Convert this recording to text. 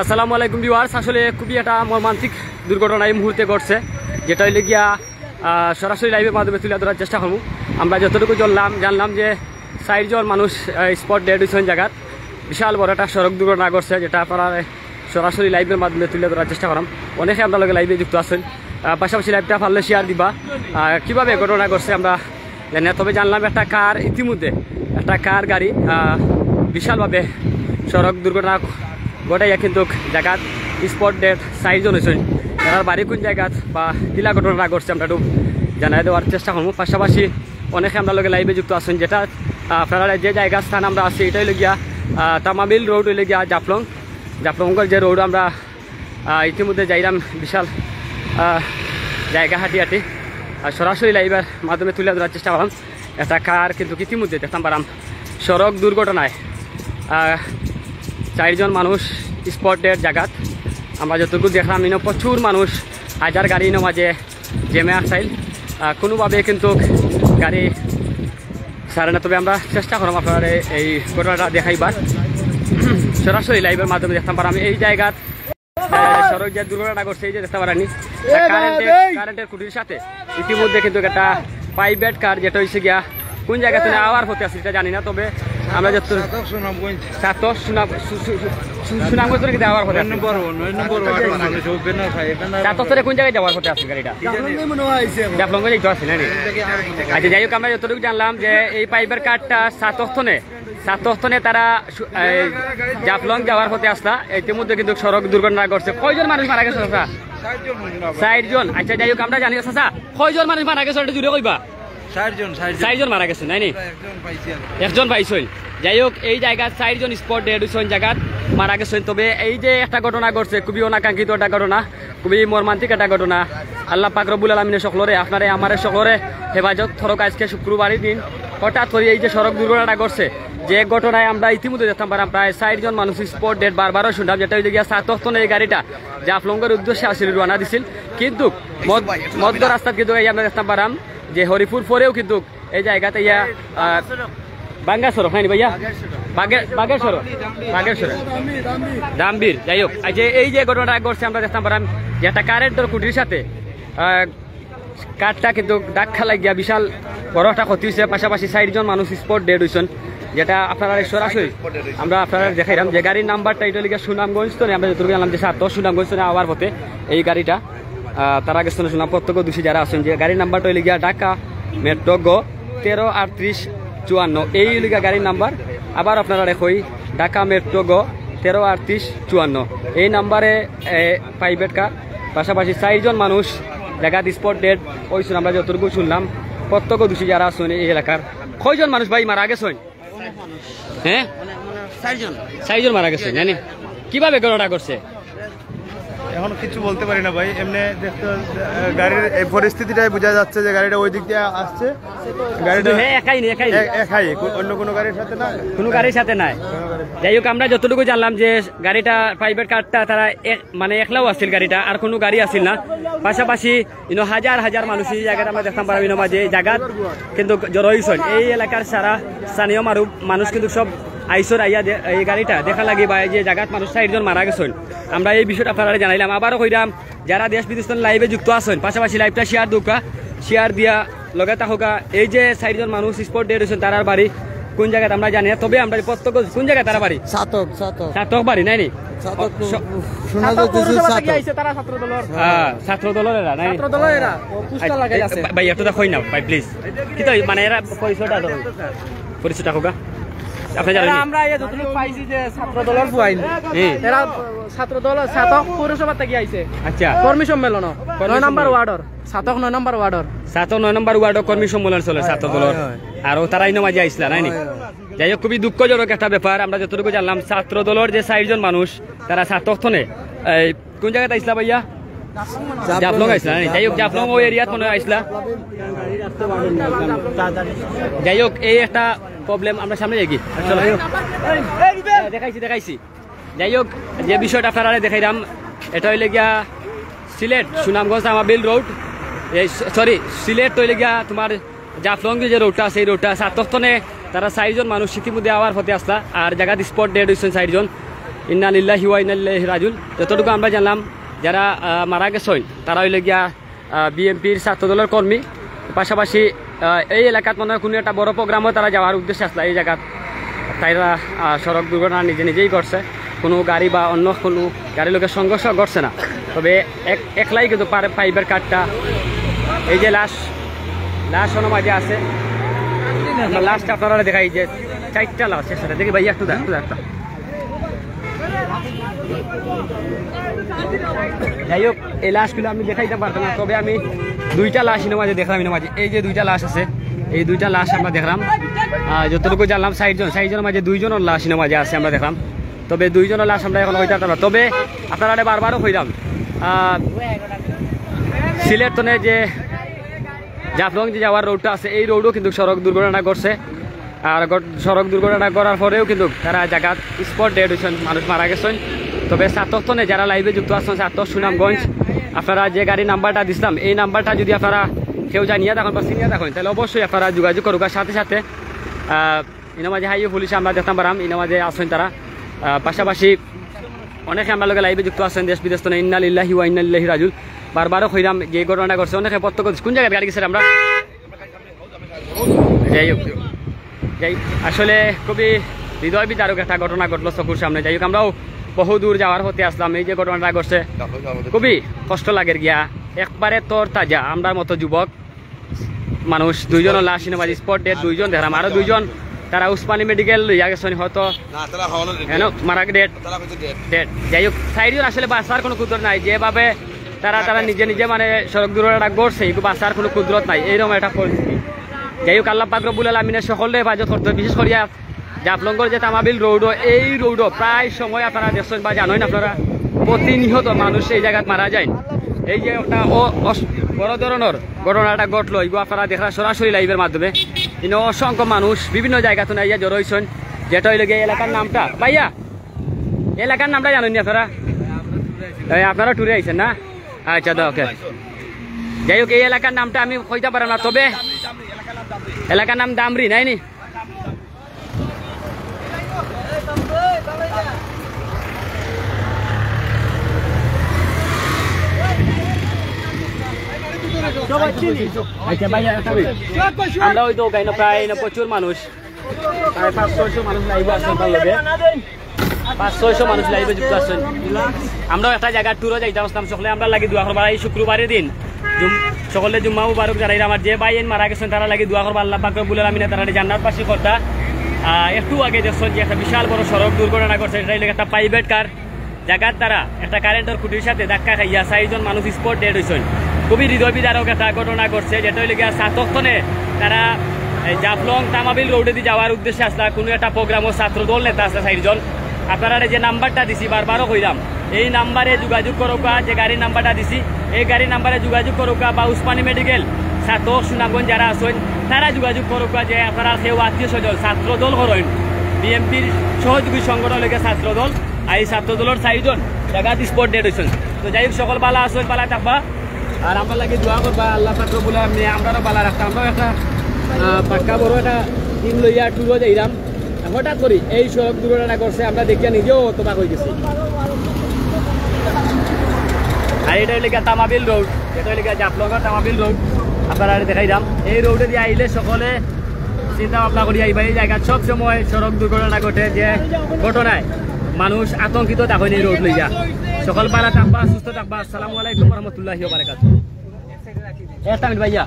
আসসালামু আলাইকুম ভিউয়ার্স। আসলে খুবই একটা মর্মান্তিক দুর্ঘটনা এই মুহূর্তে ঘটছে, যেটা হইলে গিয়া সরাসরি লাইভের মাধ্যমে তুলে ধরার চেষ্টা করবো। আমরা যতটুকু জানলাম যে 4 জন মানুষ স্পট ডেড হয়েছেন জায়গাত। বিশাল বড় একটা সড়ক দুর্ঘটনা ঘটছে, যেটা আপনারা সরাসরি লাইভের মাধ্যমে তুলে ধরার চেষ্টা করাম। অনেকে আপনার লগে লাইভে যুক্ত আছেন, পাশাপাশি লাইভটা পারলে শেয়ার দিবা। কীভাবে ঘটনা ঘটছে আমরা জানি না, তবে জানলাম একটা কার ইতিমধ্যে একটা কার গাড়ি বিশালভাবে সড়ক দুর্ঘটনা ঘটাইয়া কিন্তু জায়গাত স্পট ডেড 4 জন হয়েছেন। তার বাড়ি কোন জায়গাত বা কিলা ঘটনা ঘটছে আমরা একটু জানাই দেওয়ার চেষ্টা করবো। পাশাপাশি অনেকে আমরা লগে লাইভে যুক্ত আছেন, যেটা আপনারা যে জায়গা স্থান আমরা আছি এটাই লগিয়া তামাবিল রোড হইলে গিয়া জাফলংয়ের যে রোড আমরা ইতিমধ্যে যাইলাম। বিশাল জায়গা হাঁটি আর সরাসরি লাইভের মাধ্যমে তুলে ধরার চেষ্টা করলাম। একটা কার কিন্তু ইতিমধ্যে দেখতাম পারাম সড়ক দুর্ঘটনায় 4 জন মানুষ স্পট ডেড জায়গাত। আমরা যতটুকু দেখলাম প্রচুর মানুষ, হাজার গাড়ি মাঝে জেমে আসছিল, কোনোভাবে কিন্তু গাড়ি সারে না। তবে আমরা চেষ্টা করলাম আপনার এই ঘটনাটা দেখাইবার। সরাসরি লাইভের মাধ্যমে দেখতাম পারাম এই জায়গাত সড়ক যে দুর্ঘটনা ঘটছে, এই যে দেখতে পারানি কারেন্টের খুঁটির সাথে ইতিমধ্যে কিন্তু একটা প্রাইভেট কার, যেটা হয়েছে গিয়া কোন জায়গাতে আওয়ার হতে আসছে এটা জানি না। তবে আমরা যত সুনামগঞ্জ যাওয়ার হতে কোন জায়গায় যাওয়ার হতে আসছে গাড়িটা জাফলংগঞ্জ একটু আছে না। আচ্ছা, যাই হোক আমরা যতটুকু জানলাম যে এই প্রাইভেট কারটা সাতস্থনে তারা জাফলং যাওয়ার পথে আসলা। ইতিমধ্যে কিন্তু সড়ক দুর্ঘটনা ঘটছে। কয়জন মানুষ মারা গেছে? 4 জন। আচ্ছা, যাই হোক আমরা জানি চাচা কয়জন মানুষ মারা গেছে জুড়ে কইবা? 4 জন মারা গেছে, নাইনি একজন পাইছেন। যাই হোক এই জায়গা 4 জন স্পট ডেড হয়েছেন জায়গাত মারা গেছেন। তবে এই যে একটা ঘটনা ঘটছে, খুবই অনাকাঙ্ক্ষিত একটা ঘটনা, খুবই মর্মান্তিক একটা ঘটনা। আল্লাহ পাক রব্বুল আলামিনের সকলরে আপনারে আমারে সকলরে হেফাজত থরক। আজকে শুক্রবারের দিন হঠাৎ করে এই যে সড়ক দুর্ঘটনা ঘটছে, যে ঘটনায় আমরা ইতিমধ্যে দেখতাম পারাম প্রায় 4 জন মানুষ স্পট ডেড বারবারও শুনলাম। যেটা হয়ে গিয়া সাতস্থনে এই গাড়িটা জাফলংয়ের উদ্দেশ্যে আসলে রওনা দিছিল, কিন্তু মধ্য রাস্তা কিন্তু এই আমরা দেখতাম পারাম যে হরিপুর পরেও কিন্তু এই জায়গাতে ইয়া বাঙ্গা সড়ক হয়নি ভাইয়া, বাগের সড়ক দামবীর। যাই হোক আচ্ছা, এই যে ঘটনাটা ঘটছে আমরা দেখতাম পারাম যে একটা কারেন্টের খুঁটির সাথে কারটা কিন্তু ধাক্কা লাগিয়া বিশাল বড় একটা ক্ষতি হয়েছে। পাশাপাশি 4 জন মানুষ স্পট ডেড হয়েছেন, যেটা আপনারা সরাসরি আমরা আপনারা দেখাইলাম। যে গাড়ির নাম্বারটা এটা লিখে সুনামগঞ্জ তো আমরা যতটুকু জানলাম যে সুনামগঞ্জ তো আওয়ার পথে এই গাড়িটা তারা গেছে সুনাম প্রত্যক্ষদর্শী যারা আছেন। যে গাড়ির নাম্বারটা লিখা ঢাকা মেট্রো গ 133854 এই লিখা গাড়ির নাম্বার। আবার আপনারা দেখই ঢাকা মেট্রো গ 133854 এই নাম্বারে প্রাইভেট কার। পাশাপাশি 4 জন মানুষ জায়গাত স্পট ডেড হয়েছেন আমরা যতটুকু শুনলাম। প্রত্যক্ষদর্শী যারা আছেন এই এলাকার কয়জন মানুষ ভাই মারা গেছেন? হ্যাঁ 4 জন মারা গেছে। জানি কিভাবে ঘটনা করছে এখন কিছু বলতে পারি না ভাই। এমনি দেখতে গাড়ির এই পরিস্থিতিটাই বোঝা যাচ্ছে যে গাড়িটা ওই দিক দিয়ে আসছে। গাড়িটা একাই, অন্য কোনো গাড়ির সাথে না, কোনো গাড়ির সাথে নাই। যাই হোক আমরা যতটুকু জানলাম যে গাড়িটা প্রাইভেট কারটা তারা মানে একলাও আসছিল গাড়িটা, আর কোনো গাড়ি আসছিল না। পাশাপাশি হাজার হাজার মানুষ এই জায়গাটা আমরা দেখতাম পারবো মাঝে জায়গা কিন্তু জড়ো হয়েছেন। এই এলাকার সারা স্থানীয় মানুষ কিন্তু সব আইসর আইয়া এই গাড়িটা দেখা লাগে বা যে জায়গাত মানুষ 4 জন মারা গেছেন। আমরা এই বিষয়টা আপনারা জানাইলাম। আবারও কইলাম যারা দেশ বিদেশ লাইভে যুক্ত আছেন, পাশাপাশি লাইভটা শেয়ার দিয়া লগে থাকা। এই যে 4 জন মানুষ স্পট ডেড হয়েছেন, তারার বাড়ি কোন জায়গায় আমরা জানি না। তবে আমরা প্রত্যক্ষ কোন জায়গায় তারা বাড়ি সাতক বাড়ি নাইনি ছাত্র দলের ভাই একটু দেখই না ভাই প্লিজ। কি মানে এরা পরিচয়টা হোক আমরা যতটুকু পাইছি যে ছাত্র দলের বুয়াইন এরা ছাত্র দল সাতক পৌরসভা থেকে আইছে। আচ্ছা, কর্মী সম্মেলন 9 নম্বর ওয়ার্ডর সাতক 9 নম্বর ওয়ার্ডর কর্মী সম্মেলন চলে ছাত্র দলের, আর তারা ইনো মাঝে আইসলা নাইনি। যাই হোক খুবই দুঃখজনক একটা ব্যাপার। আমরা যতটুকু জানলাম ছাত্র দলের যে 4 জন মানুষ তারা সাতক্ষণে কোন জায়গাতে আইসলা ভাইয়া? জাফলং আইসলা। যাই হোক জাফলং ওই এরিয়াত মনে হয় আইসলা। যাই হোক এই একটা প্রবলেম। আমরা সামনে যাই কি দেখাইছি। যাই হোক যে বিষয়টা আপনারা দেখাইলাম এটা হইলে গিয়া সিলেট সুনামগঞ্জ তামাবিল রোড, সিলেট হইলে গিয়া তোমার জাফলং যে রোডটা সেই রোডটা সাতক্ষণে তারা 4 জন মানুষ ইতিমধ্যে আওয়ার পথে আসলা, আর জায়গাত স্পট ডেড হয়েছেন 4 জন। ইন্না লিল্লাহি ওয়া ইন্না ইলাইহি রাজিউন। যতটুকু আমরা জানলাম যারা মারা গেছেন তারা হইলে গিয়া বিএনপির ছাত্রদলের কর্মী। পাশাপাশি এই এলাকাত মনে হয় কোনো একটা বড় প্রোগ্রামও তারা যাওয়ার উদ্দেশ্যে আসলে এই জায়গাত তাইরা সড়ক দুর্ঘটনা নিজেই করছে, কোনো গাড়ি বা অন্য কোনো গাড়ির লোকের সংঘর্ষ ঘটছে না। তবে একলাই কিন্তু পাইপের কাঠটা এই যে লাশ মাঝে আছে, লাশটা আপনারা দেখাই যে 4টা লাশ সেটা দেখি ভাই একটু একটা। যাই হোক এই লাশগুলো আমি দেখাইতে পারতাম না, তবে আমি 2টা লাশ মাঝে দেখলাম। মাঝে এই যে 2টা লাশ আছে, এই 2টা লাশ আমরা দেখলাম। যতটুকু জানলাম 6জনের মাঝে 2জনের লাশ মাঝে আছে আমরা দেখলাম। তবে 2জনের লাশ আমরা এখন হইতে পারতাম। তবে আপনারা বারবারও হইলাম সিলেট তনে যে জাফলং যে যাওয়ার রোডটা আছে এই রোডও কিন্তু সড়ক দুর্ঘটনা ঘটছে। আর সড়ক দুর্ঘটনা করার পরেও কিন্তু তারা জায়গাত স্পট ডেড হয়েছেন, মানুষ মারা গেছেন। তবে ছাত্রস্থনে যারা লাইভে যুক্ত আছেন ছাত্র সুনামগঞ্জ, আপনারা যে গাড়ির নাম্বারটা দিছিলাম এই নাম্বারটা যদি আপনারা কেউ জানিয়ে দেখেন বা চিনিয়ে দেখেন তাহলে অবশ্যই আপনারা যোগাযোগ করুক। সাথে সাথে ইনামাঝে হাইওয়ে পুলিশে আমরা দেখতাম পারাম, ইনামাঝে আসেন তারা। পাশাপাশি অনেকে আমরা লোক লাইভে যুক্ত আছেন দেশ বিদেশ তনে। ইন্না লিল্লাহি ওয়া ইন্না ইলাইহি রাজিউন। বারবারও কইলাম যে ঘটনাটা করছে অনেকে প্রত্যক্ষ। কোন জায়গায় গাড়ি গেছে আমরা? যাই আসলে খুবই হৃদয় বিদারক একটা ঘটনা ঘটলো চকুর সামনে। যাই হোক আমরাও বহু দূর যাওয়ার হতে আসলাম, এই যে ঘটনাটা ঘটছে খুবই কষ্ট লাগে গিয়া। একবারে তোর তাজা আমরার মতো যুবক মানুষ 2জনের লাশ মাঝে স্পট ডেড, 2জন দেখলাম, আরো 2জন তারা উসমানী মেডিকেল লইয়া গেছেন হয়তো মারা ডেড। যাই হোক 4জন আসলে বাঁচার কোনো কুদরত নাই, যেভাবে তারা নিজে মানে সড়ক দুর্ঘটনা ঘটছে এই বাঁচার কোনো কুদরত নাই, এইরকম একটা পরিস্থিতি। যাই হোক আল্লাহ পাক রব্বুল আলামিনের সকলে হেফাজত করতে। বিশেষ করিয়া জাফলংগর যে তামাবিল রোডও এই রোডও প্রায় সময় আপনারা দেখছেন বা জানেন আপনারা প্রতিনিয়ত মানুষ এই জায়গায় মারা যায়। এই যে একটা বড় ধরনের ঘটনাটা ঘটলো এগুলো আপনারা দেখা সরাসরি লাইভের মাধ্যমে। কিন্তু অসংখ্য মানুষ বিভিন্ন জায়গা তো নাইয়া জড়ো হয়েছেন। যেটা হইলে গিয়ে এলাকার নামটা ভাইয়া, এলাকার নামটা জানেন নি আপনারা? আপনারা ট্যুরে আইছেন না? আচ্ছা তো ওকে। যাই হোক এই এলাকার নামটা আমি কইতে পারলাম না, তবে এলাকার নাম দামরি নাইনি। আমরা ওই তো প্রায় প্রচুর মানুষ, প্রায় 500-600 মানুষ লাইভে আসছেন, 500-600 মানুষ লাইভে যুক্ত আসছেন। আমরাও একটা জায়গার ট্যুরও যাইতে আসলাম সকলে আমরা লাগি দোয়া করবার। এই শুক্রবারের দিন সকলে জুম্মা মুবারক যারা আমার যে বাইন মারা গেছেন তারা লাগি দোয়া করবা। আল্লাহ পাক রব্বুল আলামিন তারা জান্নাতবাসী করতা। একটু আগে দেখছেন যে একটা বিশাল বড় সড়ক দুর্ঘটনা ঘটছে, এটা হইলে একটা প্রাইভেট কার জায়গার তারা একটা কারেন্টের খুঁটির সাথে ধাক্কা খাইয়া 4জন মানুষ স্পট ডেড হয়েছেন। খুবই হৃদয় বিদারক একটা ঘটনা ঘটছে, যেটা হইলে গিয়া ছাত্রক্ষণে তারা জাফলং তামাবিল রোডে দিয়ে যাওয়ার উদ্দেশ্যে আসলে কোনো একটা প্রোগ্রামও ছাত্র দল নেতা আছে 4জন। আপনারা যে নাম্বারটা দিছি বারবারও কইলাম এই নাম্বারে যোগাযোগ করুকা, যে গাড়ির নাম্বারটা দিছি এই গাড়ির নাম্বারে যোগাযোগ করুকা, বা উসমানী মেডিকেল ছাত্র সুনামগঞ্জ যারা আছেন তারা যোগাযোগ করুকা যে আপনারা কেউ আত্মীয় স্বজন ছাত্র দল করেন, বিএনপির সহযোগী সংগঠন লেগে ছাত্র দল, আর এই ছাত্র দলের 4জন জায়গাত স্পট ডেড হয়েছেন। তো যাই হোক সকল বালা আছেন, বালা থাকবা আর আমরা লাগে দোয়া করবা। আল্লাহ পাক রব্বুল আলামিন আমরাও বালা রাখতাম। আমরাও একটা পাক্কা বড় একটা টিম লইয়া ট্যুরও যাইলাম, হঠাৎ করি এই সড়ক দুর্ঘটনা করছে, আমরা দেখিয়া নিজেও অতবাক হয়ে গেছি। আর এটা হইলে তামাবিল রোড, এটা হইলে জাফলংয়ের তামাবিল রোড আপনারা দেখাইলাম। এই রোডে দিয়ে আইলে সকলে চিন্তা ভাবনা করি আইবা। এই জায়গা সব সময় সড়ক দুর্ঘটনা ঘটে, যে ঘটনায় মানুষ আতঙ্কিত থাকেন এই রোড লইয়া। সকল ভালো থাকবা, সুস্থ থাকবা। আসসালামু আলাইকুম রহমতুল্লাহি ওয়া বারাকাতুহু। 1 মিনিট ভাইয়া।